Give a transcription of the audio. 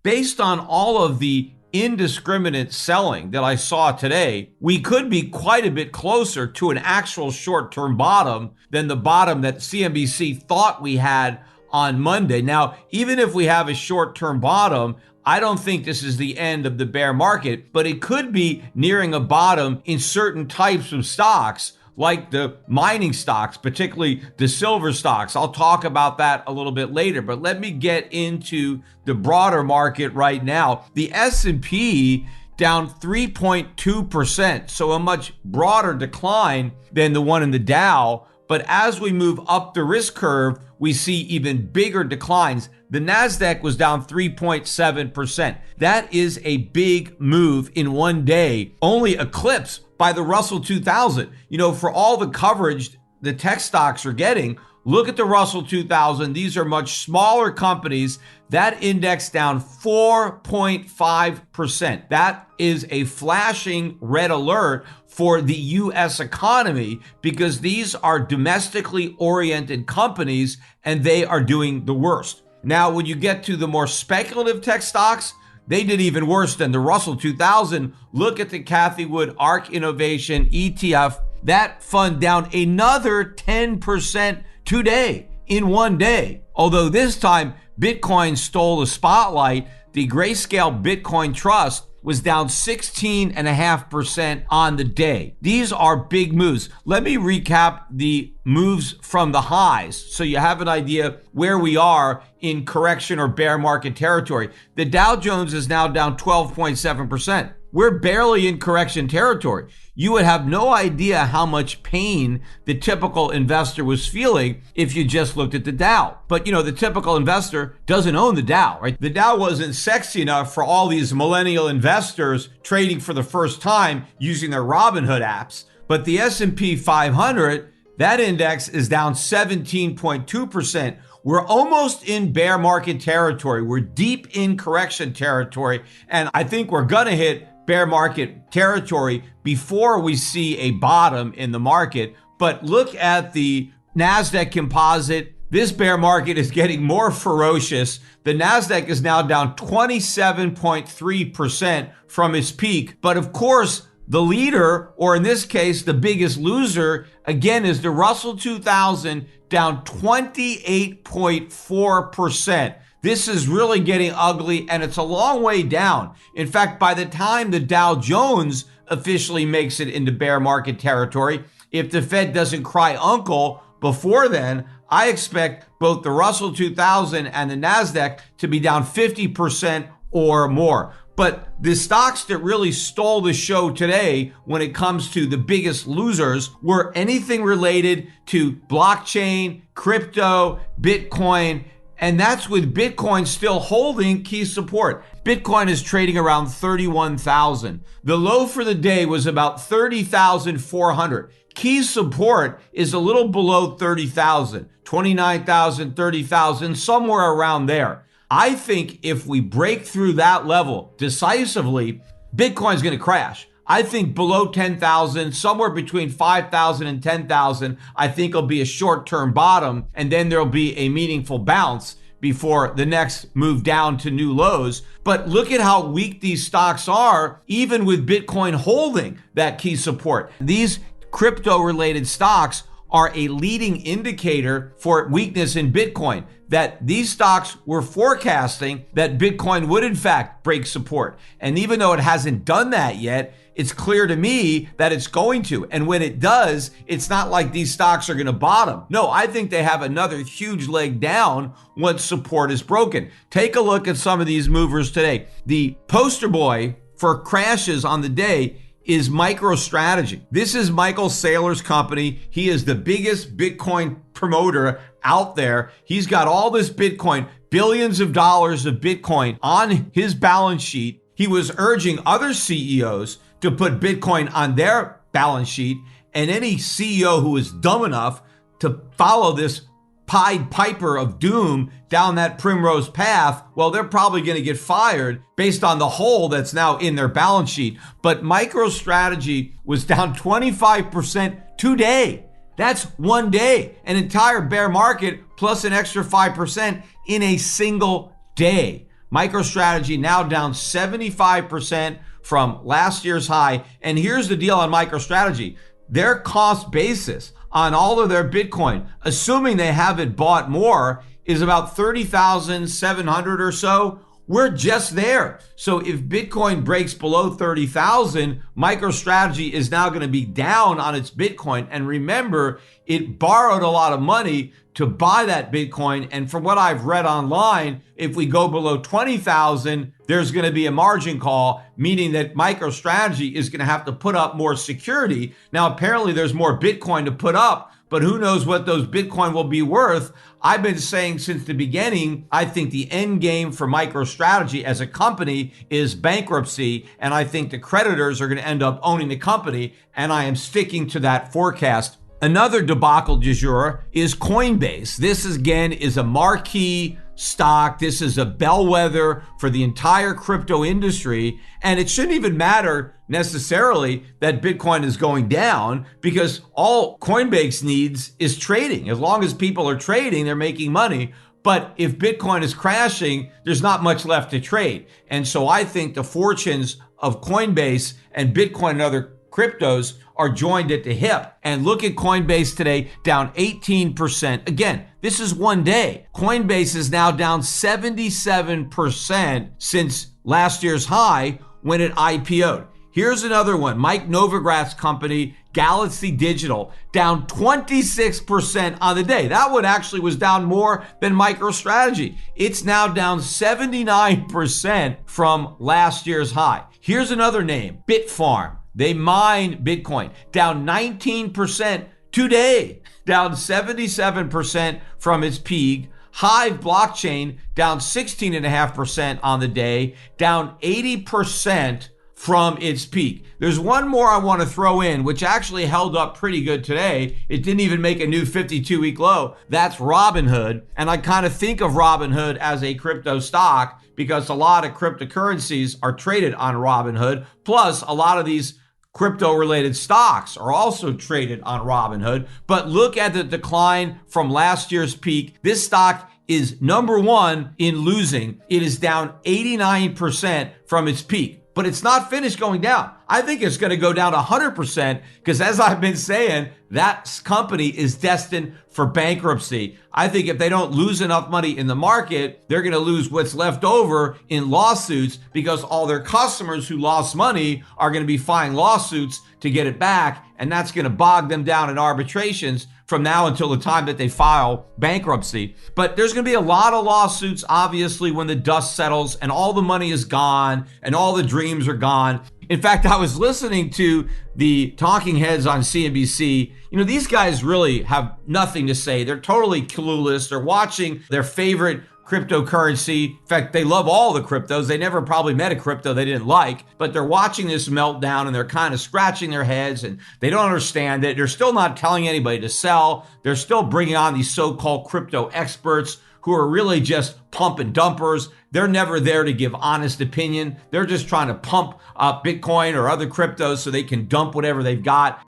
based on all of the indiscriminate selling that I saw today, we could be quite a bit closer to an actual short-term bottom than the bottom that CNBC thought we had on Monday. Now, even if we have a short-term bottom, I don't think this is the end of the bear market, but it could be nearing a bottom in certain types of stocks, like the mining stocks, particularly the silver stocks. I'll talk about that a little bit later, but let me get into the broader market right now. The S&P down 3.2%, so a much broader decline than the one in the Dow. But as we move up the risk curve, we see even bigger declines. The Nasdaq was down 3.7%. That is a big move in one day, only eclipsed by the Russell 2000. You know, for all the coverage the tech stocks are getting, look at the Russell 2000. These are much smaller companies. That index down 4.5%. That is a flashing red alert for the U.S. economy, because these are domestically oriented companies and they are doing the worst. Now, when you get to the more speculative tech stocks, they did even worse than the Russell 2000. Look at the Cathie Wood ARK Innovation ETF. That fund down another 10% today in one day. Although this time Bitcoin stole the spotlight, the Grayscale Bitcoin Trust was down 16.5% on the day. These are big moves. Let me recap the moves from the highs so you have an idea where we are in correction or bear market territory. The Dow Jones is now down 12.7%. We're barely in correction territory. You would have no idea how much pain the typical investor was feeling if you just looked at the Dow. But you know, the typical investor doesn't own the Dow, right? The Dow wasn't sexy enough for all these millennial investors trading for the first time using their Robinhood apps. But the S&P 500, that index is down 17.2%. We're almost in bear market territory. We're deep in correction territory. And I think we're going to hit bear market territory before we see a bottom in the market. But look at the NASDAQ composite. This bear market is getting more ferocious. The NASDAQ is now down 27.3% from its peak. But of course, the leader, or in this case, the biggest loser, again, is the Russell 2000, down 28.4%. This is really getting ugly, and it's a long way down. In fact, by the time the Dow Jones officially makes it into bear market territory, if the Fed doesn't cry uncle before then, I expect both the Russell 2000 and the NASDAQ to be down 50% or more. But the stocks that really stole the show today when it comes to the biggest losers were anything related to blockchain, crypto, Bitcoin, and that's with Bitcoin still holding key support. Bitcoin is trading around 31,000. The low for the day was about 30,400. Key support is a little below 30,000, 29,000, 30,000, somewhere around there. I think if we break through that level decisively, Bitcoin's going to crash. I think below 10,000, somewhere between 5,000 and 10,000, I think will be a short-term bottom, and then there'll be a meaningful bounce before the next move down to new lows. But look at how weak these stocks are, even with Bitcoin holding that key support. These crypto-related stocks are a leading indicator for weakness in Bitcoin, that these stocks were forecasting that Bitcoin would in fact break support. And even though it hasn't done that yet, it's clear to me that it's going to. And when it does, it's not like these stocks are going to bottom. No, I think they have another huge leg down once support is broken. Take a look at some of these movers today. The poster boy for crashes on the day is MicroStrategy. This is Michael Saylor's company. He is the biggest Bitcoin promoter out there. He's got all this Bitcoin, billions of dollars of Bitcoin on his balance sheet. He was urging other CEOs to put Bitcoin on their balance sheet, and any CEO who is dumb enough to follow this Pied Piper of doom down that primrose path, well, they're probably going to get fired based on the hole that's now in their balance sheet. But MicroStrategy was down 25% today. That's one day, an entire bear market plus an extra 5% in a single day. MicroStrategy now down 75% from last year's high. And here's the deal on MicroStrategy. Their cost basis on all of their Bitcoin, assuming they haven't bought more, is about 30,700 or so. We're just there. So if Bitcoin breaks below 30,000, MicroStrategy is now going to be down on its Bitcoin. And remember, it borrowed a lot of money to buy that Bitcoin. And from what I've read online, if we go below 20,000, there's going to be a margin call, meaning that MicroStrategy is going to have to put up more security. Now, apparently there's more Bitcoin to put up, but who knows what those Bitcoin will be worth. I've been saying since the beginning, I think the end game for MicroStrategy as a company is bankruptcy, and I think the creditors are going to end up owning the company, and I am sticking to that forecast. Another debacle du jour is Coinbase. This again is a marquee stock. This is a bellwether for the entire crypto industry. And it shouldn't even matter necessarily that Bitcoin is going down, because all Coinbase needs is trading. As long as people are trading, they're making money. But if Bitcoin is crashing, there's not much left to trade. And so I think the fortunes of Coinbase and Bitcoin and other cryptos are joined at the hip. And look at Coinbase today, down 18%. Again, this is one day. Coinbase is now down 77% since last year's high when it IPO'd. Here's another one. Mike Novogratz company, Galaxy Digital, down 26% on the day. That one actually was down more than MicroStrategy. It's now down 79% from last year's high. Here's another name, Bitfarm. They mine Bitcoin, down 19% today, down 77% from its peak. Hive blockchain down 16.5% on the day, down 80% from its peak. There's one more I want to throw in, which actually held up pretty good today. It didn't even make a new 52-week low. That's Robinhood. And I kind of think of Robinhood as a crypto stock because a lot of cryptocurrencies are traded on Robinhood. Plus, a lot of these crypto-related stocks are also traded on Robinhood. But look at the decline from last year's peak. This stock is number one in losing. It is down 89% from its peak. But it's not finished going down. I think it's going to go down 100% because, as I've been saying, that company is destined for bankruptcy. I think if they don't lose enough money in the market, they're going to lose what's left over in lawsuits because all their customers who lost money are going to be filing lawsuits to get it back, and that's going to bog them down in arbitrations from now until the time that they file bankruptcy. But there's going to be a lot of lawsuits, obviously, when the dust settles and all the money is gone and all the dreams are gone. In fact, I was listening to the talking heads on CNBC. You know, these guys really have nothing to say. They're totally clueless. They're watching their favorite cryptocurrency. In fact, they love all the cryptos. They never probably met a crypto they didn't like, but they're watching this meltdown and they're kind of scratching their heads and they don't understand it. They're still not telling anybody to sell. They're still bringing on these so-called crypto experts who are really just pump and dumpers. They're never there to give honest opinion. They're just trying to pump up Bitcoin or other cryptos so they can dump whatever they've got.